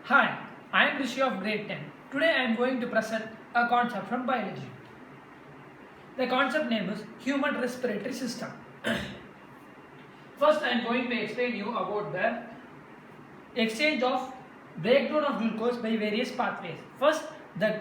Hi, I am Rishi of grade 10. Today I am going to present a concept from biology. The concept name is human respiratory system. First I am going to explain you about the exchange of breakdown of glucose by various pathways. First the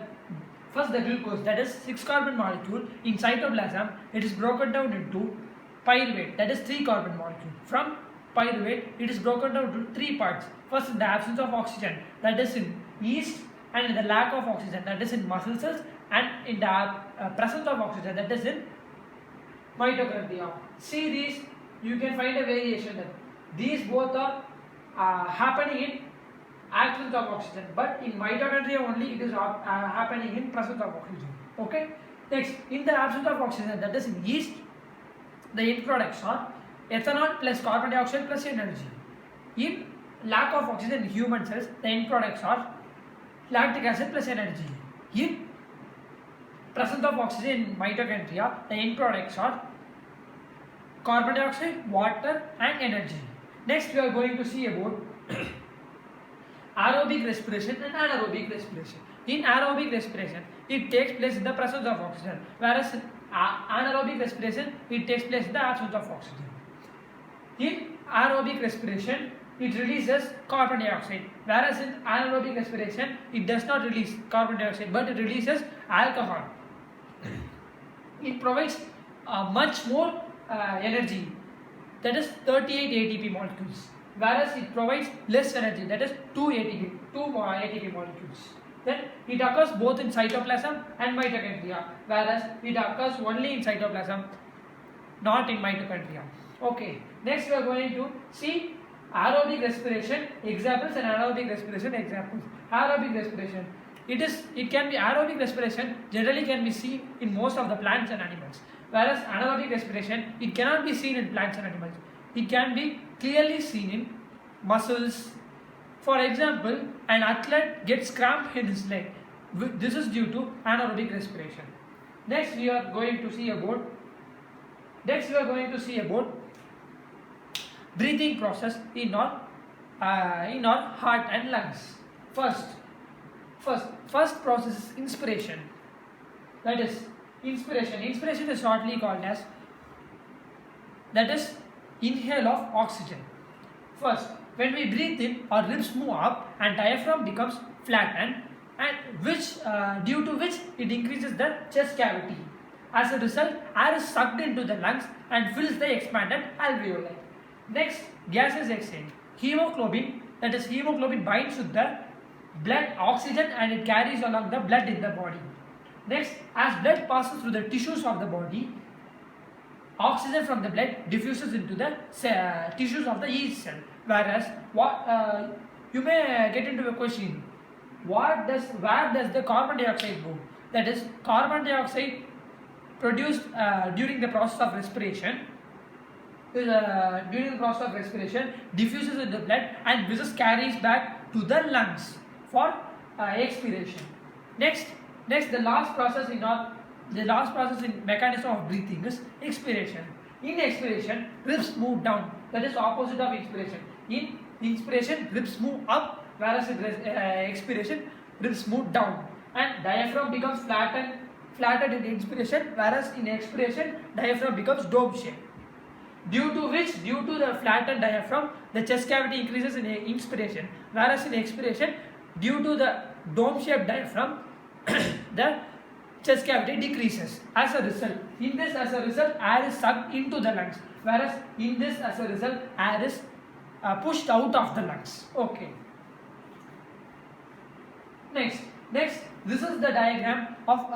glucose, that is 6 carbon molecule in cytoplasm, it is broken down into pyruvate, that is 3 carbon molecule. From pyruvate it is broken down to 3 parts. First, in the absence of oxygen, that is in yeast, and in the lack of oxygen, that is in muscle cells, and in the presence of oxygen, that is in mitochondria. See these, you can find a variation that these both are happening in absence of oxygen, but in mitochondria only it is happening in presence of oxygen. Okay. Next, in the absence of oxygen, that is in yeast, the end products are ethanol plus carbon dioxide plus energy. In lack of oxygen in human cells, the end products are lactic acid plus energy. In presence of oxygen in mitochondria, the end products are carbon dioxide, water and energy. Next we are going to see about aerobic respiration and anaerobic respiration. In aerobic respiration, it takes place in the presence of oxygen, whereas in anaerobic respiration, it takes place in the absence of oxygen. In aerobic respiration, it releases carbon dioxide, whereas in anaerobic respiration, it does not release carbon dioxide, but it releases alcohol. It provides much more energy, that is 38 ATP molecules, whereas it provides less energy, that is 2 ATP molecules. Then it occurs both in cytoplasm and mitochondria, whereas it occurs only in cytoplasm, not in mitochondria. Okay, next we are going to see aerobic respiration examples and anaerobic respiration examples. Aerobic respiration, it can be aerobic respiration generally can be seen in most of the plants and animals, whereas anaerobic respiration, it cannot be seen in plants and animals. It can be clearly seen in muscles. For example, an athlete gets cramp in his leg. This is due to anaerobic respiration. Next we are going to see about breathing process in our heart and lungs. First process is inspiration. That is inspiration. Inspiration is shortly called as, that is inhale of oxygen. First, when we breathe in, our ribs move up and diaphragm becomes flattened, and due to which it increases the chest cavity. As a result, air is sucked into the lungs and fills the expanded alveoli. Next, gases exchange. Hemoglobin, that is hemoglobin binds with the blood oxygen and it carries along the blood in the body. Next, as blood passes through the tissues of the body, oxygen from the blood diffuses into the tissues of the each cell. Whereas, you may get into a question, where does the carbon dioxide go? That is, carbon dioxide produced during the process of respiration diffuses in the blood and this carries back to the lungs for expiration. Next the last process in mechanism of breathing is expiration. In expiration, ribs move down, that is opposite of inspiration. In inspiration, ribs move up, whereas in expiration, ribs move down, and diaphragm becomes flattened in inspiration, whereas in expiration, diaphragm becomes dome shaped. Due to the flattened diaphragm, the chest cavity increases in inspiration, whereas in expiration, due to the dome shaped diaphragm, the chest cavity decreases. As a result, air is sucked into the lungs, whereas in this, as a result, air is pushed out of the lungs. Okay. Next, this is the diagram of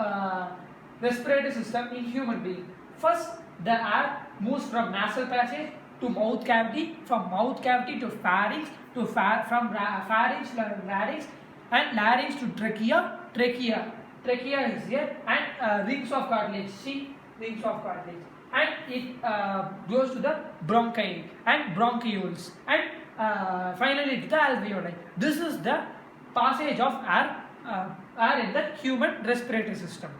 respiratory system in human being. First, the air moves from nasal passage to mouth cavity, from mouth cavity to pharynx, from pharynx to larynx, and larynx to trachea is here, and rings of cartilage. See, rings of cartilage, and it goes to the bronchi and bronchioles, and finally to the alveoli. This is the passage of air in the human respiratory system.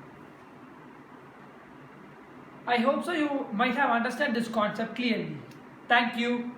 I hope so you might have understood this concept clearly. Thank you.